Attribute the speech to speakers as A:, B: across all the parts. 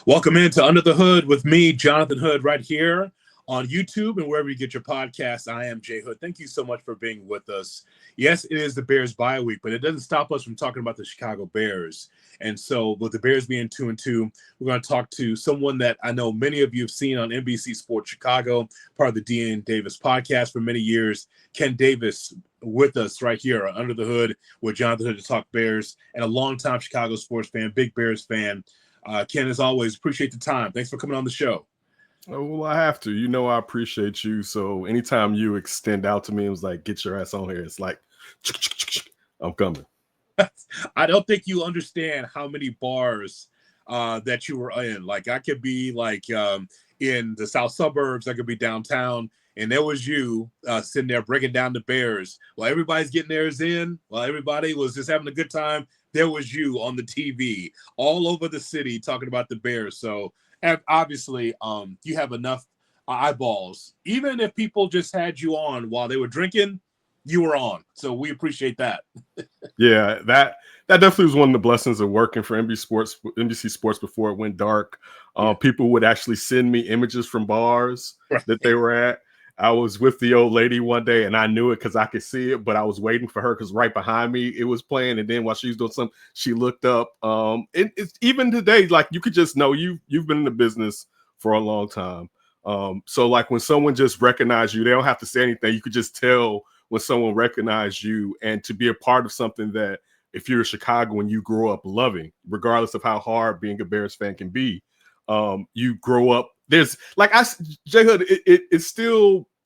A: Welcome into Under the Hood with me, Jonathan Hood, right here on YouTube and wherever you get your podcasts. I am J-Hood. Thank you so much for being with us. Yes, it is the Bears bye week, but it doesn't stop us from talking about the Chicago Bears. And so with the Bears being 2-2, we're going to talk to someone that I know many of you have seen on NBC Sports Chicago, part of the Dean Davis podcast for many years. Ken Davis with us right here on Under the Hood with Jonathan Hood to talk Bears, and a longtime Chicago sports fan, big Bears fan. Ken, as always, appreciate the time. Thanks for coming on the show.
B: Oh, well, I have to. You know, I appreciate you. So anytime you extend out to me, it was like, get your ass on here. It's like, I'm coming.
A: I don't think you understand how many bars that you were in. Like, I could be like in the south suburbs. I could be downtown. And there was you sitting there breaking down the Bears. While everybody's getting theirs in, while everybody was just having a good time, there was you on the TV all over the city talking about the Bears. So obviously you have enough eyeballs. Even if people just had you on while they were drinking, you were on. So we appreciate that.
B: Yeah, that definitely was one of the blessings of working for NBC Sports before it went dark. People would actually send me images from bars that they were at. I was with the old lady one day, and I knew it because I could see it, but I was waiting for her because right behind me it was playing. And then while she was doing something, she looked up. It's even today, like you could just know you've been in the business for a long time. So like when someone just recognized you, they don't have to say anything. You could just tell when someone recognized you, and to be a part of something that if you're in Chicago and you grow up loving, regardless of how hard being a Bears fan can be, you grow up. There's like J-Hood,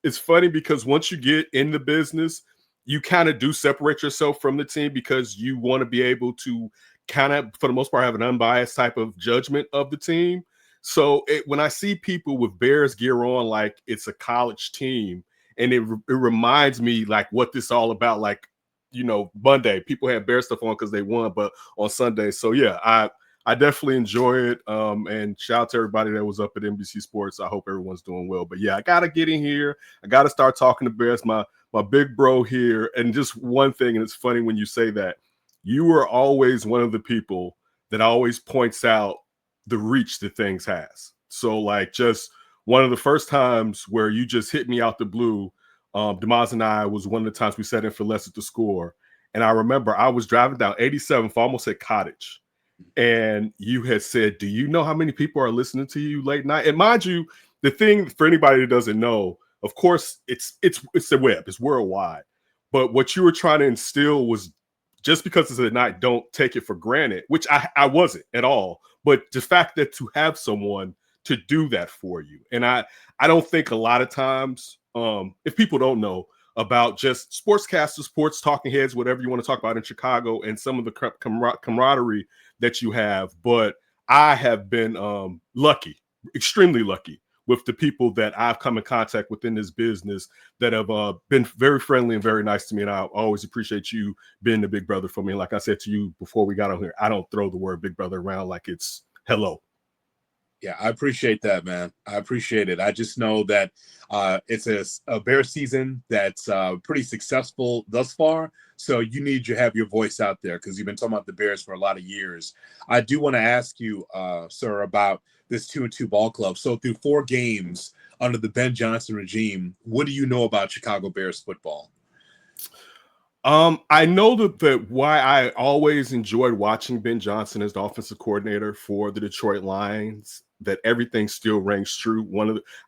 B: it's funny because once you get in the business, you kind of do separate yourself from the team because you want to be able to kind of, for the most part, have an unbiased type of judgment of the team. So when I see people with Bears gear on, like it's a college team, and it reminds me like what this is all about. Like, you know, Monday people had Bears stuff on because they won, but on Sunday. So yeah, I definitely enjoy it. And shout out to everybody that was up at NBC Sports. I hope everyone's doing well. But yeah, I gotta get in here. I gotta start talking to Bears. My big bro here. And just one thing, and it's funny when you say that, you were always one of the people that always points out the reach that things has. So like just one of the first times where you just hit me out the blue, Demaz and I was one of the times we sat in for less at the score. And I remember I was driving down 87th, almost at Cottage. And you had said, do you know how many people are listening to you late night? And mind you, the thing for anybody that doesn't know, of course, it's the web, it's worldwide. But what you were trying to instill was just because it's at night, don't take it for granted, which I wasn't at all. But the fact that to have someone to do that for you. And I don't think a lot of times, if people don't know about just sportscasters, sports talking heads, whatever you want to talk about in Chicago, and some of the camaraderie that you have. But I have been lucky, extremely lucky, with the people that I've come in contact with in this business that have been very friendly and very nice to me. And I always appreciate you being the big brother for me. And like I said to you before we got on here, I don't throw the word big brother around like it's hello.
A: Yeah, I appreciate that, man. I appreciate it. I just know that it's a Bear season that's pretty successful thus far. So you need to have your voice out there because you've been talking about the Bears for a lot of years. I do want to ask you, sir, about this 2-2 ball club. So through 4 games under the Ben Johnson regime, what do you know about Chicago Bears football?
B: I know that why I always enjoyed watching Ben Johnson as the offensive coordinator for the Detroit Lions, that everything still rings true.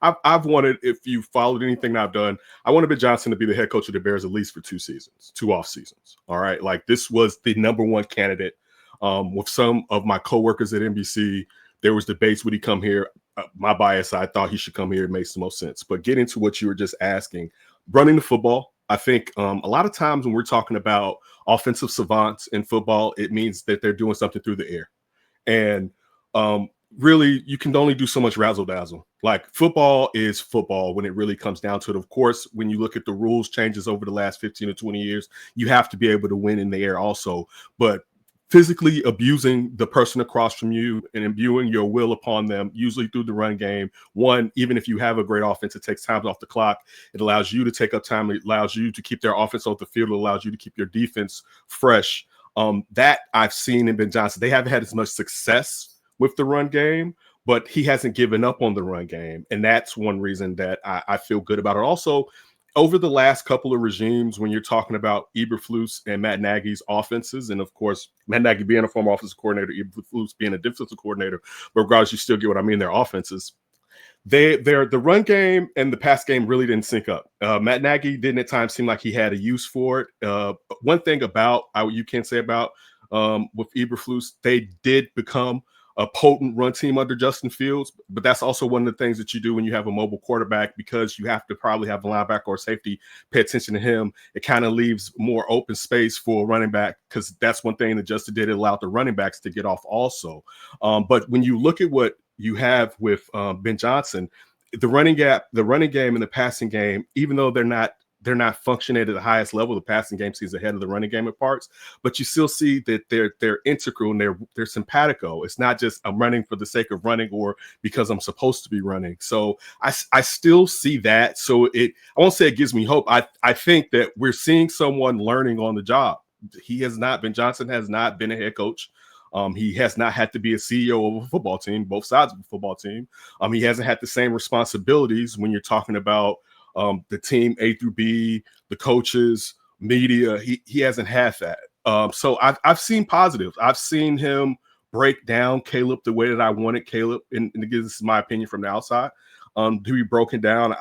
B: I've wanted, if you followed anything that I've done, I wanted Ben Johnson to be the head coach of the Bears at least for 2 seasons, 2 off seasons. All right. Like this was the number one candidate. With some of my coworkers at NBC, there was debates, would he come here? My bias, I thought he should come here. It makes the most sense. But getting to what you were just asking, running the football, I think a lot of times when we're talking about offensive savants in football, it means that they're doing something through the air. And really, you can only do so much razzle-dazzle. Like football is football when it really comes down to it. Of course, when you look at the rules changes over the last 15 to 20 years, you have to be able to win in the air also. But physically abusing the person across from you and imbuing your will upon them, usually through the run game. One, even if you have a great offense, it takes time off the clock. It allows you to take up time. It allows you to keep their offense off the field. It allows you to keep your defense fresh. That I've seen in Ben Johnson. They haven't had as much success with the run game, but he hasn't given up on the run game. And that's one reason that I feel good about it. Also, over the last couple of regimes, when you're talking about Eberflus and Matt Nagy's offenses, and of course, Matt Nagy being a former offensive coordinator, Eberflus being a defensive coordinator, but regardless, you still get what I mean, their offenses. The run game and the pass game really didn't sync up. Matt Nagy didn't at times seem like he had a use for it. One thing about you can say about with Eberflus, they did become a potent run team under Justin Fields, but that's also one of the things that you do when you have a mobile quarterback, because you have to probably have a linebacker or safety pay attention to him. It kind of leaves more open space for a running back, because that's one thing that Justin did. It allowed the running backs to get off also. But when you look at what you have with Ben Johnson, the running game and the passing game, even though they're not functioning at the highest level, the passing game seems ahead of the running game at parts, but you still see that they're integral and they're simpatico. It's not just I'm running for the sake of running or because I'm supposed to be running. So I still see that. So I won't say it gives me hope. I think that we're seeing someone learning on the job. Ben Johnson has not been a head coach. He has not had to be a CEO of a football team, both sides of a football team. He hasn't had the same responsibilities when you're talking about the team A through B, the coaches, media. He hasn't had that. So I've seen positives. I've seen him break down Caleb the way that I wanted Caleb, and again, this is my opinion from the outside, to be broken down.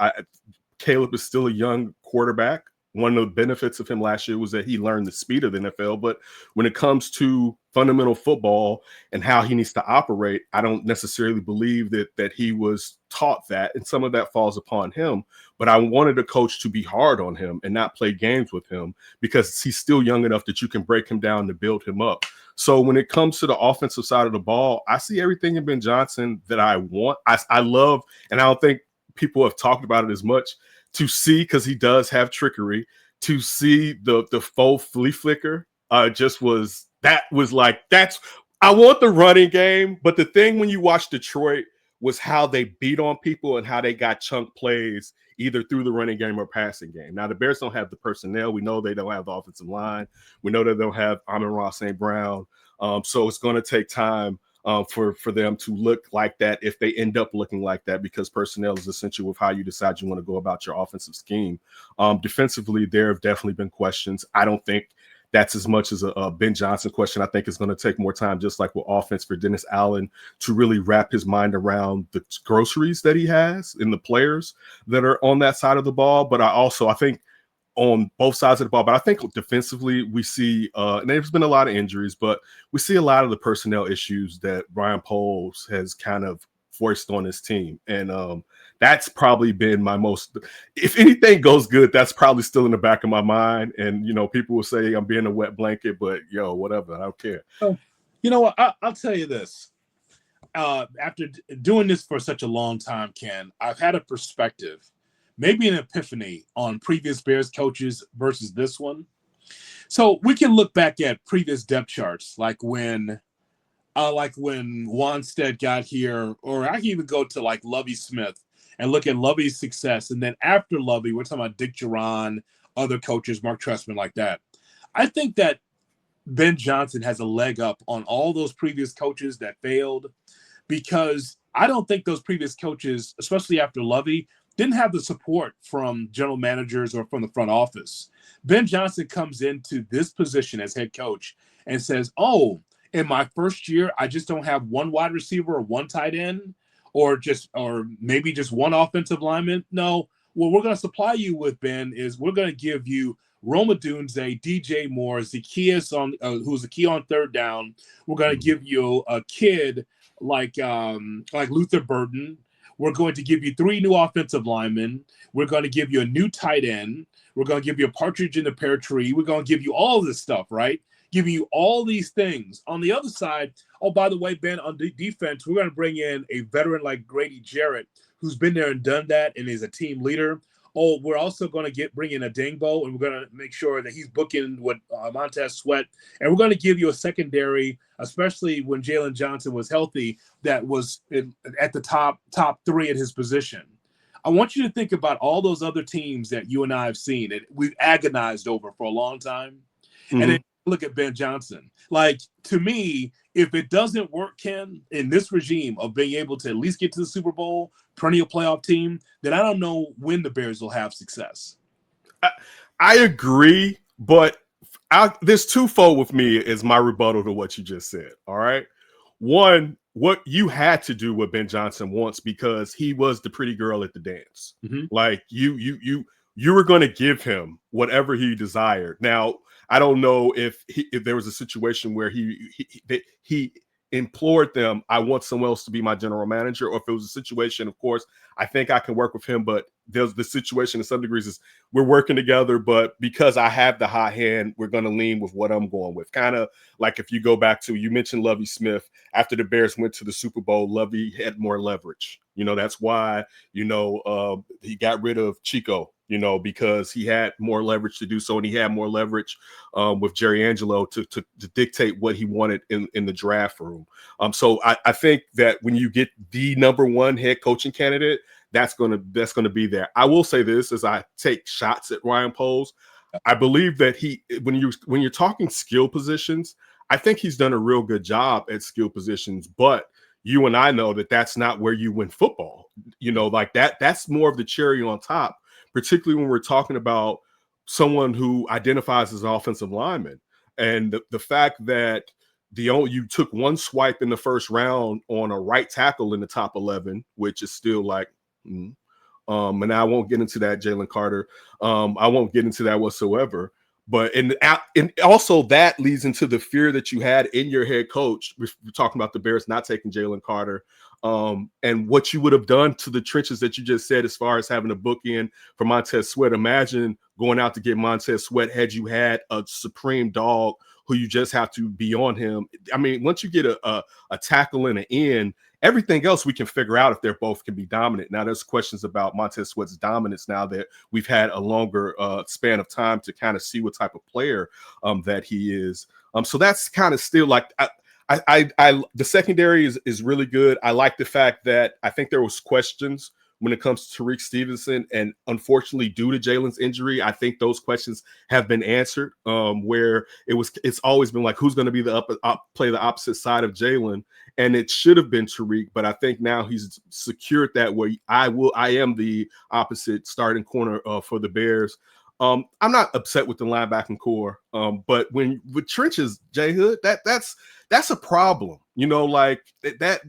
B: Caleb is still a young quarterback. One of the benefits of him last year was that he learned the speed of the NFL. But when it comes to fundamental football and how he needs to operate, I don't necessarily believe that he was taught that. And some of that falls upon him. But I wanted a coach to be hard on him and not play games with him, because he's still young enough that you can break him down to build him up. So when it comes to the offensive side of the ball, I see everything in Ben Johnson that I want. I love, and I don't think people have talked about it as much, to see, because he does have trickery, to see the faux flea flicker I want the running game. But the thing when you watch Detroit was how they beat on people and how they got chunk plays either through the running game or passing game. Now, the Bears don't have the personnel. We know they don't have the offensive line. We know they don't have Amon-Ra St. Brown. So it's going to take time for them to look like that, if they end up looking like that, because personnel is essential with how you decide you want to go about your offensive scheme. Defensively, there have definitely been questions. I don't think that's as much as a Ben Johnson question. I think it's going to take more time, just like with offense, for Dennis Allen to really wrap his mind around the groceries that he has and the players that are on that side of the ball. But I think on both sides of the ball, but I think defensively we see, and there's been a lot of injuries, but we see a lot of the personnel issues that Ryan Poles has kind of forced on his team. And that's probably been my most, if anything goes good, that's probably still in the back of my mind. And, people will say I'm being a wet blanket, but whatever, I don't care.
A: Oh, you know what? I'll tell you this. After doing this for such a long time, Ken, I've had a perspective, maybe an epiphany on previous Bears coaches versus this one. So we can look back at previous depth charts, like when Wanstead got here, or I can even go to like Lovie Smith and look at Lovie's success. And then after Lovie, we're talking about Dick Duran, other coaches, Mark Trestman, like that. I think that Ben Johnson has a leg up on all those previous coaches that failed, because I don't think those previous coaches, especially after Lovie, didn't have the support from general managers or from the front office. Ben Johnson comes into this position as head coach and says, oh, in my first year, I just don't have one wide receiver or one tight end or maybe just one offensive lineman. No, what we're going to supply you with, Ben, is we're going to give you Roma Dunze, DJ Moore, Zacchaeus who's the key on third down. We're going to give you a kid like Luther Burden. We're going to give you 3 new offensive linemen. We're going to give you a new tight end. We're going to give you a partridge in the pear tree. We're going to give you all this stuff, right? Giving you all these things. On the other side, oh, by the way, Ben, on defense, we're going to bring in a veteran like Grady Jarrett, who's been there and done that and is a team leader. Oh, we're also going to bring in a Dingbo, and we're going to make sure that he's booking with Montez Sweat. And we're going to give you a secondary, especially when Jalen Johnson was healthy, that was at the top 3 at his position. I want you to think about all those other teams that you and I have seen and we've agonized over for a long time. Mm-hmm. And then look at Ben Johnson. Like, to me, if it doesn't work, Ken, in this regime of being able to at least get to the Super Bowl, perennial playoff team, then I don't know when the Bears will have success.
B: I agree, but there's twofold with me is my rebuttal to what you just said. All right. One, what you had to do what Ben Johnson wants because he was the pretty girl at the dance.
A: Mm-hmm.
B: Like you were going to give him whatever he desired. Now, I don't know if there was a situation where he implored them, I want someone else to be my general manager, or if it was a situation, of course, I think I can work with him, but there's the situation in some degrees is we're working together, but because I have the hot hand, we're going to lean with what I'm going with. Kind of like if you go back to, you mentioned Lovie Smith, after the Bears went to the Super Bowl, Lovie had more leverage. That's why, he got rid of Chico, because he had more leverage to do so, and he had more leverage with Jerry Angelo to dictate what he wanted in the draft room. So I think that when you get the number one head coaching candidate, that's gonna be there. I will say this as I take shots at Ryan Poles. I believe that when you're talking skill positions, I think he's done a real good job at skill positions, but you and I know that that's not where you win football. Like that's more of the cherry on top, particularly when we're talking about someone who identifies as an offensive lineman. And the fact that you took one swipe in the first round on a right tackle in the top 11, which is still like, and I won't get into that, Jalen Carter. I won't get into that whatsoever. But and also that leads into the fear that you had in your head coach. We're talking about the Bears not taking Jalen Carter, and what you would have done to the trenches that you just said, as far as having a bookend for Montez Sweat. Imagine going out to get Montez Sweat had you had a supreme dog who you just have to be on him. I mean, once you get a tackle and an end, everything else we can figure out if they're both can be dominant. Now, there's questions about Montez Sweat's dominance now that we've had a longer span of time to kind of see what type of player that he is. So that's kind of still like the secondary is really good. I like the fact that I think there was questions when it comes to Tariq Stevenson, and unfortunately, due to Jalen's injury, I think those questions have been answered. Where it's always been like, who's going to be play the opposite side of Jalen, and it should have been Tariq, but I think now he's secured that way. I am the opposite starting corner for the Bears. I'm not upset with the linebacking core, but with trenches, J-Hood, that's a problem. Like that.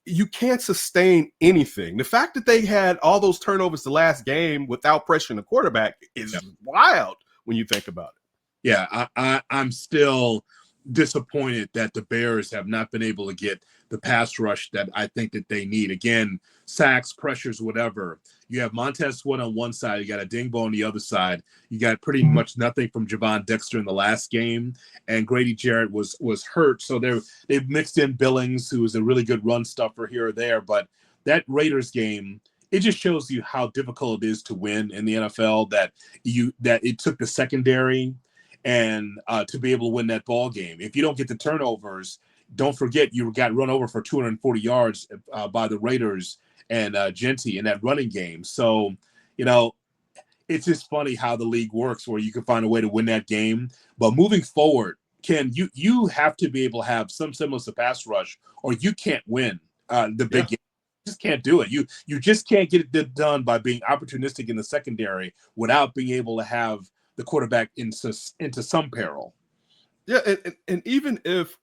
B: You can't sustain anything. The fact that they had all those turnovers the last game without pressuring the quarterback is wild when you think about it.
A: Yeah, I'm still disappointed that the Bears have not been able to get the pass rush that I think that they need. Again, sacks, pressures, whatever. You have Montez Sweat on one side. You got a Dingbo on the other side. You got pretty much nothing from Javon Dexter in the last game, and Grady Jarrett was hurt. So they've mixed in Billings, who is a really good run stuffer here or there. But that Raiders game, it just shows you how difficult it is to win in the NFL. That it took the secondary and to be able to win that ball game. If you don't get the turnovers, don't forget you got run over for 240 yards by the Raiders and Genty in that running game. So, it's just funny how the league works where you can find a way to win that game. But moving forward, Ken, you have to be able to have some semblance of pass rush, or you can't win the big game. You just can't do it. You just can't get it done by being opportunistic in the secondary without being able to have the quarterback into some peril.
B: Yeah, and even if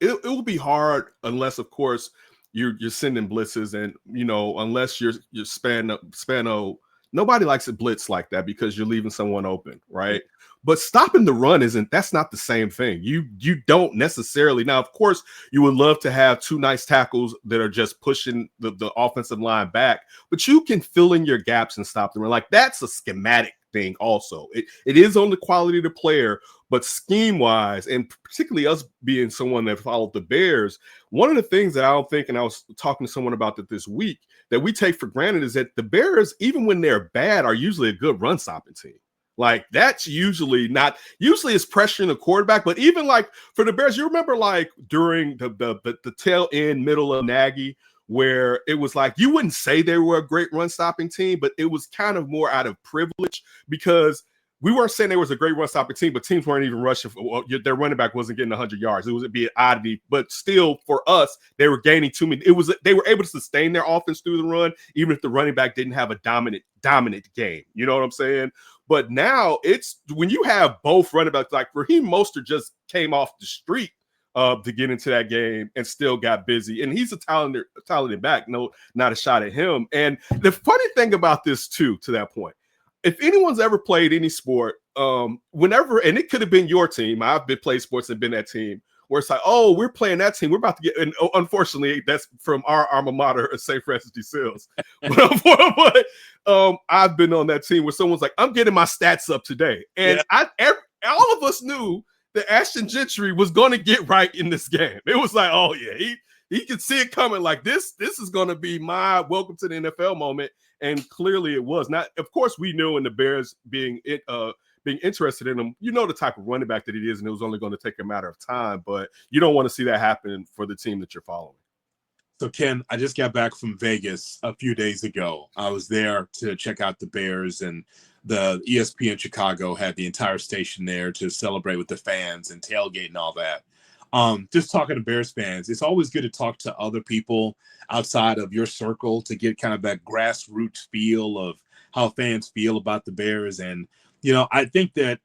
B: it will be hard unless, of course, you're sending blitzes, and unless you're Spano, nobody likes a blitz like that because you're leaving someone open, right? But stopping the run that's not the same thing. You don't necessarily. Now, of course, you would love to have two nice tackles that are just pushing the offensive line back, but you can fill in your gaps and stop the run. Like, that's a schematic thing also. It is on the quality of the player, but scheme-wise, and particularly us being someone that followed the Bears, one of the things that I don't think, and I was talking to someone about that this week, that we take for granted is that the Bears, even when they're bad, are usually a good run-stopping team. Like, that's usually it's pressuring the quarterback, but even like for the Bears, you remember like during the tail end middle of Nagy, where it was like you wouldn't say they were a great run-stopping team, but it was kind of more out of privilege because we weren't saying there was a great run stopping team, but teams weren't even rushing. Their running back wasn't getting 100 yards. It was be an oddity, but still for us, they were gaining too many. They were able to sustain their offense through the run, even if the running back didn't have a dominant game. You know what I'm saying? But now it's when you have both running backs, like Raheem Mostert just came off the street to get into that game and still got busy. And he's a talented back. No, not a shot at him. And the funny thing about this too, to that point, if anyone's ever played any sport, whenever, and it could have been your team, I've played sports and been that team, where it's like, oh, we're playing that team. We're about to get, and unfortunately, that's from our alma mater, St. Francis de Sales. but I've been on that team where someone's like, I'm getting my stats up today. And all of us knew that Ashton Gentry was going to get right in this game. It was like, oh, yeah, he could see it coming. Like, this is going to be my welcome to the NFL moment. And clearly it was. Not, of course, we knew in the Bears being interested in him, you know the type of running back that he is, and it was only going to take a matter of time. But you don't want to see that happen for the team that you're following.
A: So, Ken, I just got back from Vegas a few days ago. I was there to check out the Bears, and the ESPN Chicago had the entire station there to celebrate with the fans and tailgate and all that. Just talking to Bears fans, it's always good to talk to other people outside of your circle to get kind of that grassroots feel of how fans feel about the Bears. And, I think that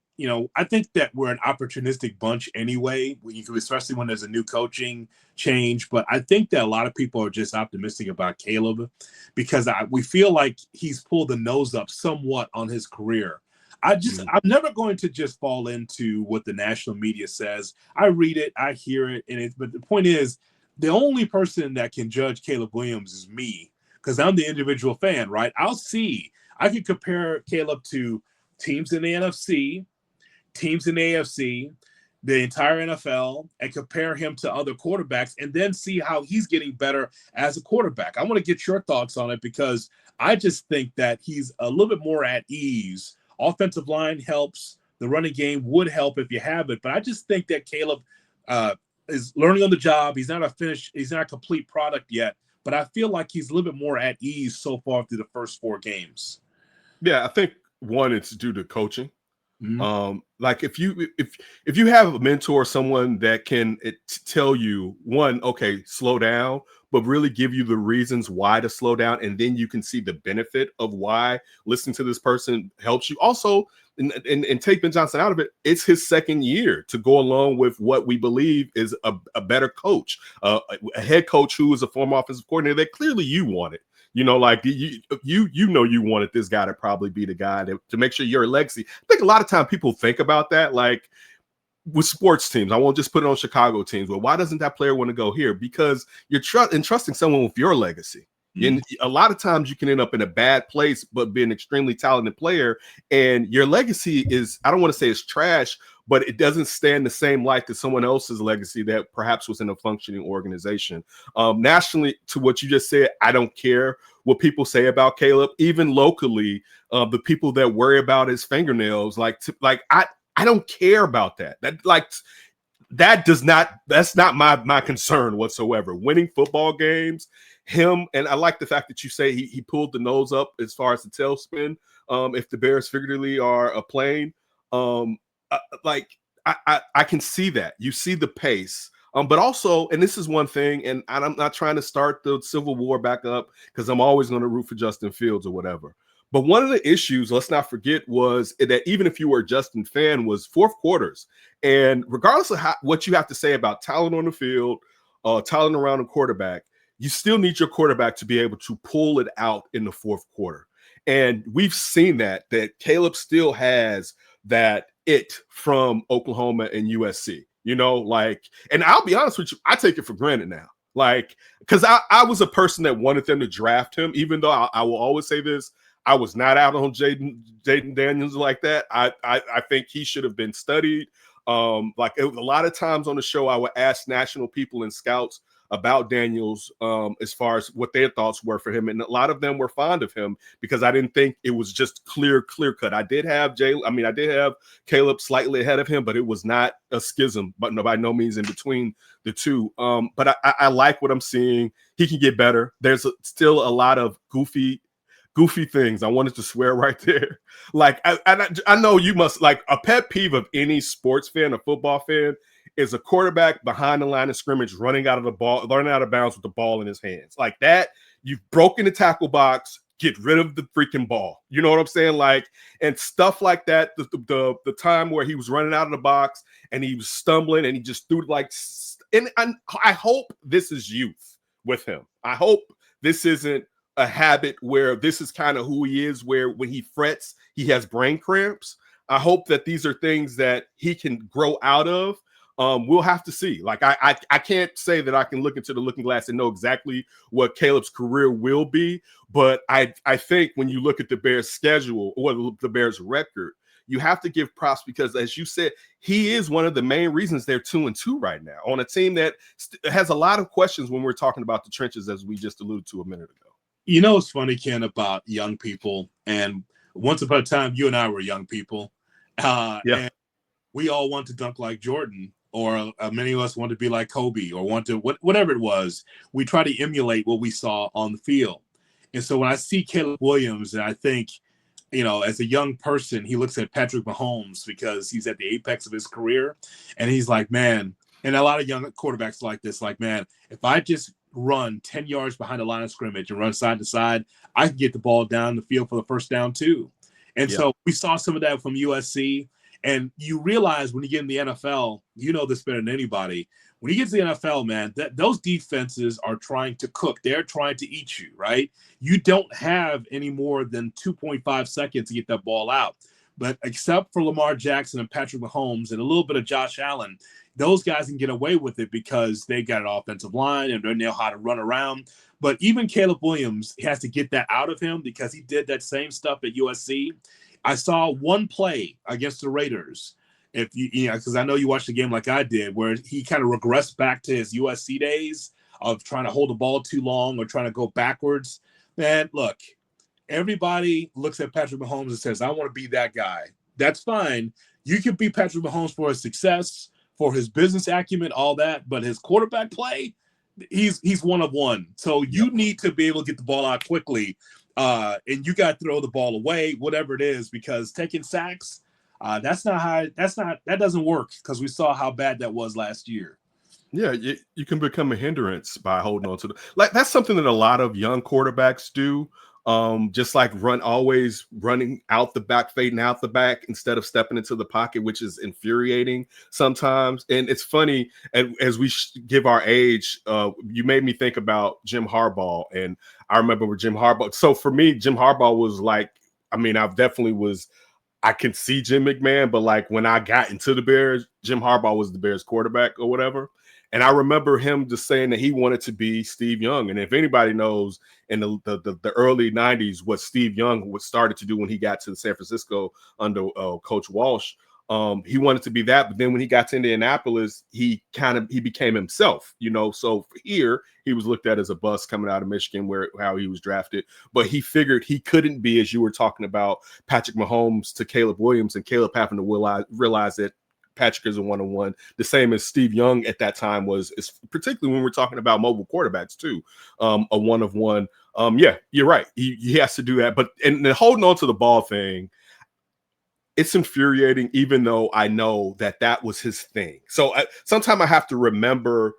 A: we're an opportunistic bunch anyway, especially when there's a new coaching change. But I think that a lot of people are just optimistic about Caleb because we feel like he's pulled the nose up somewhat on his career. I'm never going to just fall into what the national media says. I read it, I hear it, but the point is, the only person that can judge Caleb Williams is me, because I'm the individual fan, right? I can compare Caleb to teams in the NFC, teams in the AFC, the entire NFL, and compare him to other quarterbacks, and then see how he's getting better as a quarterback. I want to get your thoughts on it, because I just think that he's a little bit more at ease. Offensive line helps. The running game would help if you have it. But I just think that Caleb is learning on the job. He's not a complete product yet. But I feel like he's a little bit more at ease so far through the first 4 games.
B: Yeah, I think one, it's due to coaching.
A: Mm-hmm.
B: Like if you have a mentor, someone that can tell you, one, okay, slow down, but really give you the reasons why to slow down, and then you can see the benefit of why listening to this person helps you. Also, and take Ben Johnson out of it, it's his second year to go along with what we believe is a better coach, a head coach who is a former offensive coordinator that clearly you wanted. Like you wanted this guy to probably be the guy to make sure you're a legacy. I think a lot of times people think about that, like with sports teams. I won't just put it on Chicago teams. Well, why doesn't that player want to go here? Because you're entrusting someone with your legacy. And a lot of times you can end up in a bad place, but be an extremely talented player. And your legacy is, I don't want to say it's trash, but it doesn't stand the same light as someone else's legacy that perhaps was in a functioning organization. Nationally, to what you just said, I don't care what people say about Caleb. Even locally, the people that worry about his fingernails, I don't care about that. That's not my concern whatsoever. Winning football games, him, and I like the fact that you say he pulled the nose up as far as the tailspin. If the Bears figuratively are playing, I can see that. You see the pace. But also, and this is one thing, and I'm not trying to start the Civil War back up because I'm always going to root for Justin Fields or whatever. But one of the issues, let's not forget, was that even if you were a Justin fan, was fourth quarters. And regardless of what you have to say about talent on the field, talent around the quarterback, you still need your quarterback to be able to pull it out in the fourth quarter. And we've seen that Caleb still has that it from Oklahoma and USC, and I'll be honest with you, I take it for granted now. Because I was a person that wanted them to draft him, even though I will always say this, I was not out on Jaden Daniels like that. I think he should have been studied. A lot of times on the show, I would ask national people and scouts about Daniels as far as what their thoughts were for him. And a lot of them were fond of him because I didn't think it was just clear cut. I did have Caleb slightly ahead of him, but it was not a schism, but by no means in between the two. But I like what I'm seeing. He can get better. There's still a lot of goofy goofy things. I wanted to swear right there. Like, I know you must, like, a pet peeve of any sports fan, a football fan, is a quarterback behind the line of scrimmage running out of bounds with the ball in his hands. Like that, you've broken the tackle box, get rid of the freaking ball. You know what I'm saying? Like, and stuff like that. The time where he was running out of the box and he was stumbling and he just threw it like, and I hope this is youth with him. I hope this isn't a habit where this is kind of who he is, where when he frets, he has brain cramps. I hope that these are things that he can grow out of. We'll have to see. Like, I can't say that I can look into the looking glass and know exactly what Caleb's career will be, but I think when you look at the Bears' schedule or the Bears' record, you have to give props because, as you said, he is one of the main reasons they're 2-2 right now on a team that has a lot of questions when we're talking about the trenches, as we just alluded to a minute ago.
A: You know, it's funny, Ken, about young people, and once upon a time, you and I were young people, and we all want to dunk like Jordan. Or many of us want to be like Kobe or want to, whatever it was, we try to emulate what we saw on the field. And so when I see Caleb Williams, and I think, you know, as a young person, he looks at Patrick Mahomes because he's at the apex of his career. And he's like, man, and a lot of young quarterbacks like this, like, man, if I just run 10 yards behind the line of scrimmage and run side to side, I can get the ball down the field for the first down too. And so we saw some of that from USC. And you realize when you get in the NFL, you know this better than anybody. When you get to the NFL, man, those defenses are trying to cook. They're trying to eat you, right? You don't have any more than 2.5 seconds to get that ball out. But except for Lamar Jackson and Patrick Mahomes and a little bit of Josh Allen, those guys can get away with it because they got an offensive line and they know how to run around. But even Caleb Williams has to get that out of him because he did that same stuff at USC. I saw one play against the Raiders, because I know you watched the game like I did, where he kind of regressed back to his USC days of trying to hold the ball too long or trying to go backwards. Man, look, everybody looks at Patrick Mahomes and says, I want to be that guy. That's fine. You can be Patrick Mahomes for his success, for his business acumen, all that, but his quarterback play, he's one of one. So you need to be able to get the ball out quickly. And you got to throw the ball away, whatever it is, because taking sacks, that doesn't work because we saw how bad that was last year.
B: Yeah, you can become a hindrance by holding on to like that's something that a lot of young quarterbacks do. Just like always running out the back, fading out the back instead of stepping into the pocket, which is infuriating sometimes. And it's funny, as we give our age, you made me think about Jim Harbaugh. And I remember with Jim Harbaugh. So for me, Jim Harbaugh was like, I can see Jim McMahon, but like when I got into the Bears, Jim Harbaugh was the Bears quarterback or whatever. And I remember him just saying that he wanted to be Steve Young. And if anybody knows in the early 90s what Steve Young started to do when he got to San Francisco under Coach Walsh, he wanted to be that. But then when he got to Indianapolis, he became himself, you know. So here he was looked at as a bust coming out of Michigan, how he was drafted. But he figured he couldn't be, as you were talking about, Patrick Mahomes to Caleb Williams, and Caleb having to realize that Patrick is a one-on-one, the same as Steve Young at that time was, particularly when we're talking about mobile quarterbacks too, a one-of-one. Yeah, you're right. He has to do that. But and holding on to the ball thing, it's infuriating, even though I know that was his thing. So sometimes I have to remember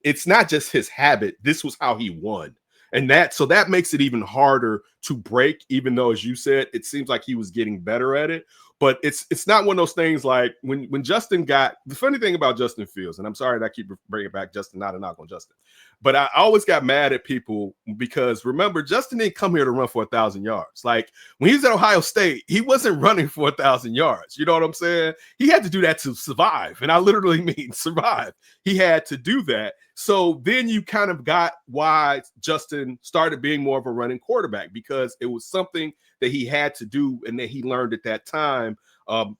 B: it's not just his habit. This was how he won. And that makes it even harder to break, even though, as you said, it seems like he was getting better at it. But it's not one of those things like when Justin got – the funny thing about Justin Fields, and I'm sorry that I keep bringing back Justin, not a knock on Justin, but I always got mad at people because, remember, Justin didn't come here to run for 1,000 yards. Like, when he was at Ohio State, he wasn't running for 1,000 yards. You know what I'm saying? He had to do that to survive, and I literally mean survive. He had to do that. So then you kind of got why Justin started being more of a running quarterback, because it was something that he had to do and that he learned at that time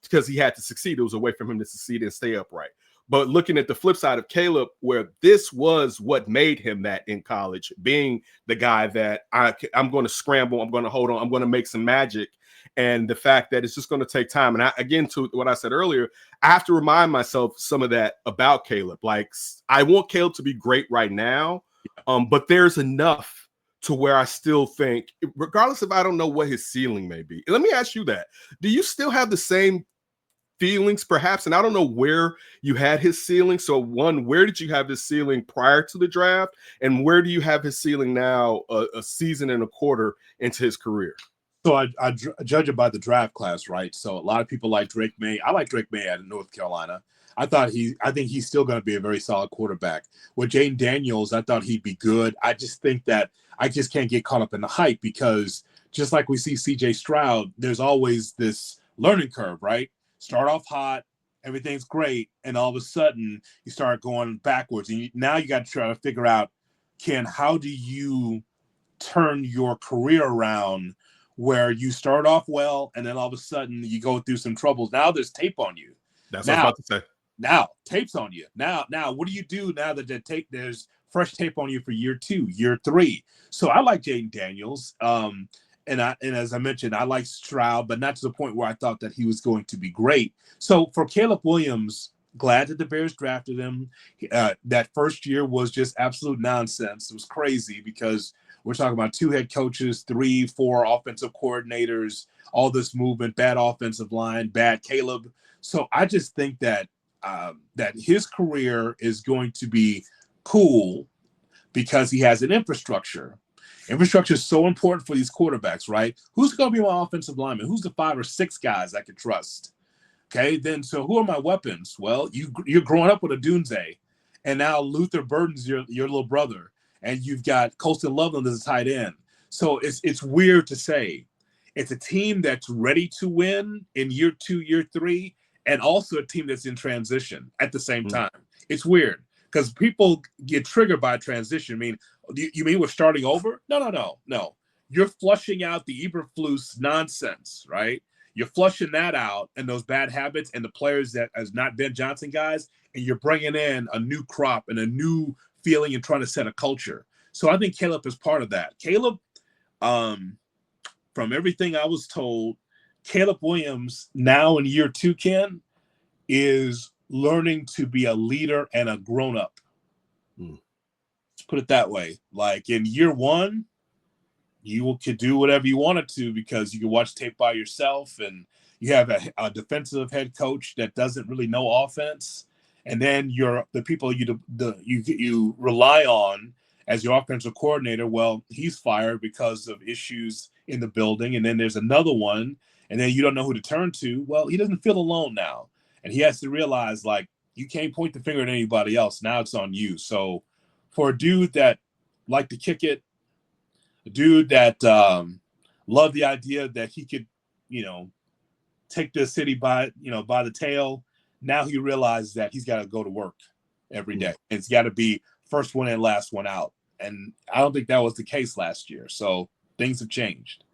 B: because he had to succeed. It was a way for him to succeed and stay upright. But looking at the flip side of Caleb, where this was what made him that in college, being the guy that I'm going to scramble, I'm going to hold on, I'm going to make some magic. And the fact that it's just going to take time. And again, to what I said earlier, I have to remind myself some of that about Caleb. Like, I want Caleb to be great right now, but there's enough to where I still think, regardless if I don't know what his ceiling may be. Let me ask you that. Do you still have the same feelings, perhaps? And I don't know where you had his ceiling. So one, where did you have his ceiling prior to the draft? And where do you have his ceiling now, a season and a quarter into his career?
A: So I judge it by the draft class, right? So a lot of people like Drake May. I like Drake May out of North Carolina. I think he's still going to be a very solid quarterback. With Jaden Daniels, I thought he'd be good. I just think that I just can't get caught up in the hype, because just like we see CJ Stroud, there's always this learning curve, right? Start off hot, everything's great, and all of a sudden you start going backwards. And now you got to try to figure out, how do you turn your career around where you start off well and then all of a sudden you go through some troubles? Now there's tape on you.
B: That's what I was about to say.
A: Now tape's on you. Now what do you do now that there's fresh tape on you for year 2, year 3? So I like Jaden Daniels. And as I mentioned, I like Stroud, but not to the point where I thought that he was going to be great. So for Caleb Williams, glad that the Bears drafted him. That first year was just absolute nonsense. It was crazy because we're talking about 2 head coaches, 3, 4 offensive coordinators, all this movement, bad offensive line, bad Caleb. So I just think that that his career is going to be cool because he has an infrastructure. Infrastructure is so important for these quarterbacks, right? Who's going to be my offensive lineman? Who's the 5 or 6 guys I can trust? Okay, then so who are my weapons? Well, you're growing up with a Dunze, and now Luther Burden's your little brother, and you've got Colston Loveland as a tight end. So it's weird to say. It's a team that's ready to win in year 2, year 3, and also a team that's in transition at the same time. It's weird because people get triggered by transition. I mean, you mean we're starting over? No. You're flushing out the Eberflus nonsense, right? You're flushing that out and those bad habits and the players that has not Ben Johnson guys, and you're bringing in a new crop and a new feeling and trying to set a culture. So I think Caleb is part of that. Caleb, from everything I was told, Caleb Williams now in year 2, Ken, is learning to be a leader and a grown-up. Let's put it that way. Like in year 1, you could do whatever you wanted to because you can watch tape by yourself, and you have a defensive head coach that doesn't really know offense. And then the people you rely on as your offensive coordinator, well, he's fired because of issues in the building. And then there's another one, and then you don't know who to turn to. Well, he doesn't feel alone now. And he has to realize, like, you can't point the finger at anybody else. Now it's on you. So for a dude that liked to kick it, a dude that loved the idea that he could, take the city by the tail, now he realizes that he's got to go to work every day. It's got to be first one in, last one out. And I don't think that was the case last year. So things have changed.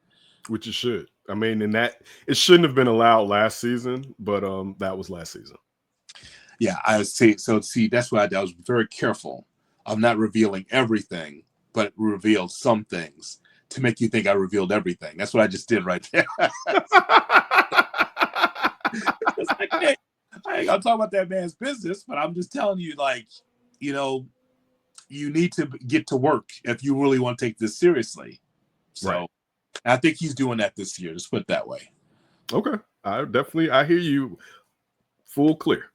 B: Which it should. I mean, it shouldn't have been allowed last season, but that was last season.
A: Yeah, I see. So that's why I was very careful of not revealing everything, but revealed some things to make you think I revealed everything. That's what I just did right there. It's like, hey, I ain't gonna talk about that man's business, but I'm just telling you, like, you need to get to work if you really want to take this seriously. So right. I think he's doing that this year. Just put it that way.
B: Okay. I hear you full clear.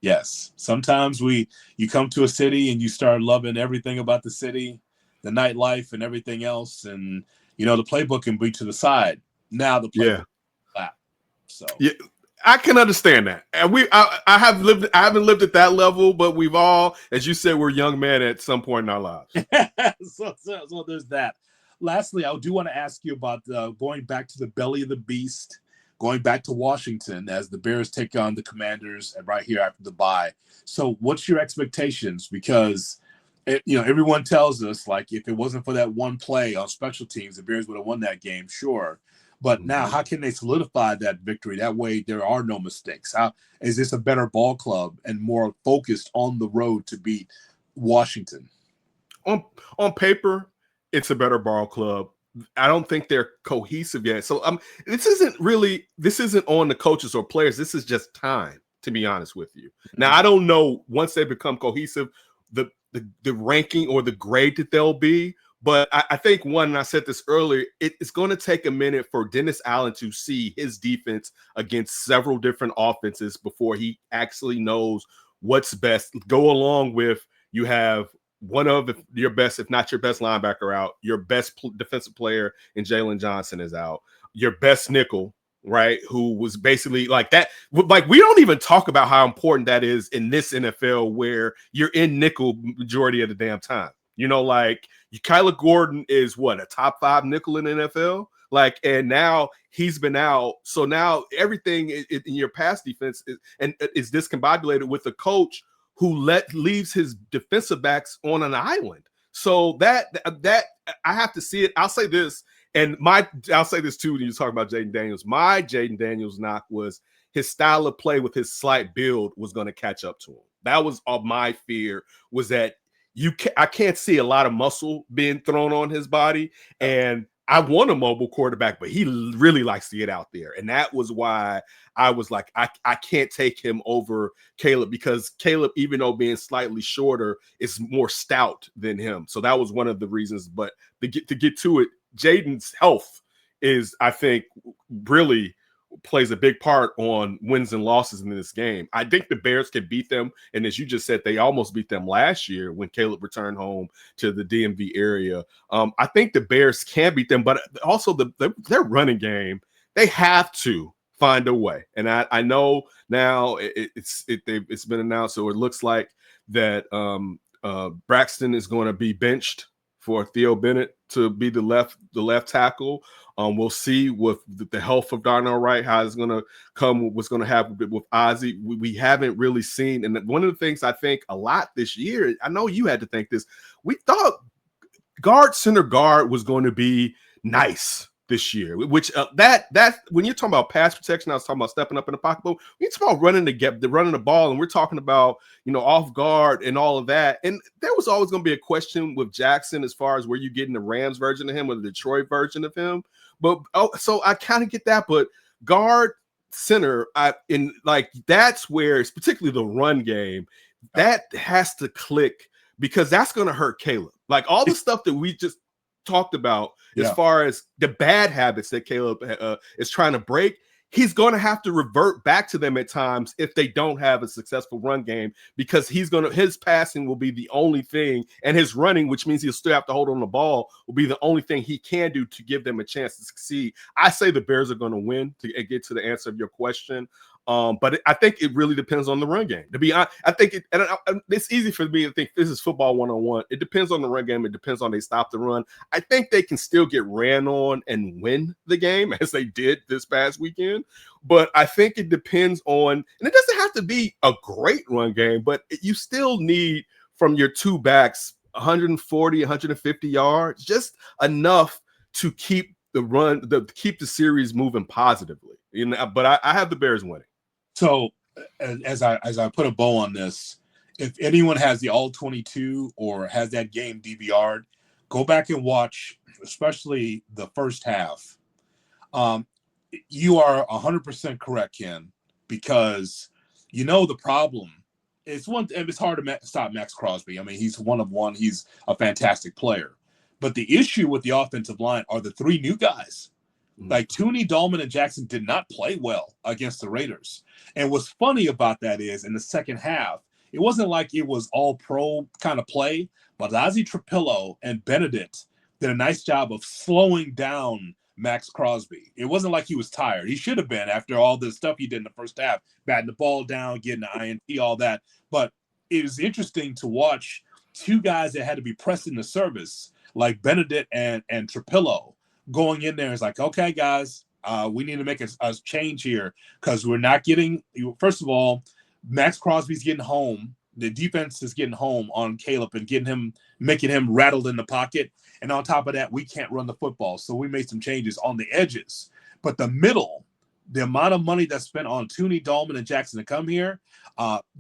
A: Yes. Sometimes you come to a city and you start loving everything about the city, the nightlife and everything else. And, the playbook can be to the side. Now the playbook is flat. So
B: yeah, I can understand that. And I haven't lived at that level, but we've all, as you said, we're young men at some point in our lives.
A: So there's that. Lastly, I do want to ask you about going back to the belly of the beast, going back to Washington as the Bears take on the Commanders right here after the bye. So what's your expectations? Because, everyone tells us, like, if it wasn't for that one play on special teams, the Bears would have won that game, sure. But now how can they solidify that victory? That way there are no mistakes. How is this a better ball club and more focused on the road to beat Washington?
B: On paper, it's a better ball club. I don't think they're cohesive yet. So this isn't on the coaches or players. This is just time, to be honest with you. Now, I don't know once they become cohesive, the ranking or the grade that they'll be, But I think and I said this earlier, it's going to take a minute for Dennis Allen to see his defense against several different offenses before he actually knows what's best. Go along with you have one of your best, if not your best linebacker out, your best defensive player in Jalen Johnson is out, your best nickel, right, who was basically like that. Like, we don't even talk about how important that is in this NFL where you're in nickel majority of the damn time. You know, like Kyler Gordon is what, a top 5 nickel in the NFL? Like, and now he's been out. So now everything in your pass defense is discombobulated with a coach who leaves his defensive backs on an island. So that I have to see it. I'll say this, and I'll say this too when you talk about Jaden Daniels. My Jaden Daniels knock was his style of play with his slight build was going to catch up to him. That was all my fear, was that I can't see a lot of muscle being thrown on his body, and I want a mobile quarterback, but he really likes to get out there. And that was why I was like, I can't take him over Caleb, because Caleb, even though being slightly shorter, is more stout than him. So that was one of the reasons. But to get to it, Jaden's health is, I think, really plays a big part on wins and losses in this game. I think the Bears can beat them. And as you just said, they almost beat them last year when Caleb returned home to the DMV area. I think the Bears can beat them, but also their running game, they have to find a way. And I know now it's been announced, so it looks like that Braxton is going to be benched for Theo Bennett to be the left tackle. We'll see with the health of Darnell Wright, how it's going to come, what's going to happen with Ozzie. We haven't really seen. And one of the things I think a lot this year, I know you had to think this, we thought center guard was going to be nice this year, which that when you're talking about pass protection, I was talking about stepping up in the pocket, but when you talk about running the ball, and we're talking about, off guard and all of that. And there was always going to be a question with Jackson as far as where you getting the Rams version of him or the Detroit version of him. But so I kind of get that, but guard center, that's where it's particularly the run game that has to click, because that's going to hurt Caleb. Like all the stuff that we just talked about as far as the bad habits that Caleb is trying to break, he's going to have to revert back to them at times if they don't have a successful run game, because his passing will be the only thing, and his running, which means he'll still have to hold on the ball, will be the only thing he can do to give them a chance to succeed. I say the Bears are going to win, to get to the answer of your question. But I think it really depends on the run game. To be honest, I think it's easy for me to think this is football 101. It depends on the run game. It depends on they stop the run. I think they can still get ran on and win the game, as they did this past weekend. But I think it depends on, and it doesn't have to be a great run game, but you still need from your two backs 140, 150 yards, just enough to keep keep the series moving positively. But I have the Bears winning.
A: So as I put a bow on this, if anyone has the all-22 or has that game DVR'd, go back and watch, especially the first half. You are 100% correct, Ken, because the problem is it's hard to stop Max Crosby. I mean, he's one of one. He's a fantastic player. But the issue with the offensive line are the three new guys. Like Tooney, Dolman, and Jackson did not play well against the Raiders. And what's funny about that is in the second half, it wasn't like it was all pro kind of play, but Ozzie Trapillo and Benedict did a nice job of slowing down Max Crosby. It wasn't like he was tired. He should have been after all the stuff he did in the first half, batting the ball down, getting the INT, all that. But it was interesting to watch two guys that had to be pressed in the service, like Benedict and Trapillo, going in there. Is like, okay, guys, we need to make a change here, because we're not getting – first of all, Max Crosby's getting home. The defense is getting home on Caleb and making him rattled in the pocket. And on top of that, we can't run the football. So we made some changes on the edges. But the middle, the amount of money that's spent on Tooney, Dolman, and Jackson to come here,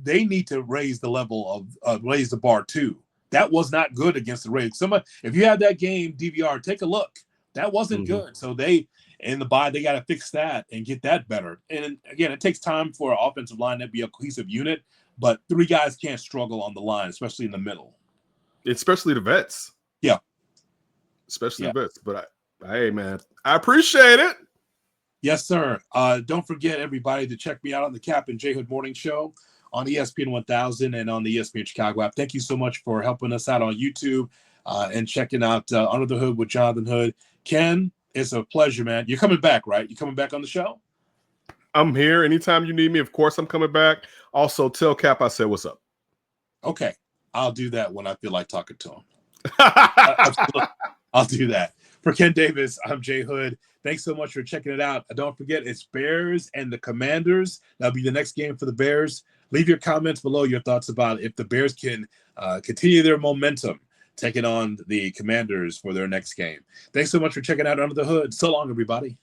A: they need to raise the level of raise the bar too. That was not good against the Raiders. If you have that game DVR, take a look. That wasn't good. So they got to fix that and get that better. And again, it takes time for an offensive line to be a cohesive unit, but three guys can't struggle on the line, especially in the middle.
B: Especially the vets.
A: Yeah.
B: especially vets. But hey, man, I appreciate it.
A: Yes, sir. Don't forget, everybody, to check me out on the Kap J-Hood Morning Show on ESPN 1000 and on the ESPN Chicago app. Thank you so much for helping us out on YouTube and checking out Under the Hood with Jonathan Hood. Ken, it's a pleasure, man. You're coming back, right? You coming back on the show?
B: I'm here anytime you need me. Of course, I'm coming back. Also, tell Kap I said what's up.
A: Okay. I'll do that when I feel like talking to him. I'll do that. For Ken Davis, I'm Jay Hood. Thanks so much for checking it out. Don't forget, it's Bears and the Commanders. That'll be the next game for the Bears. Leave your comments below, your thoughts about if the Bears can continue their momentum, taking on the Commanders for their next game. Thanks so much for checking out Under the Hood. So long, everybody.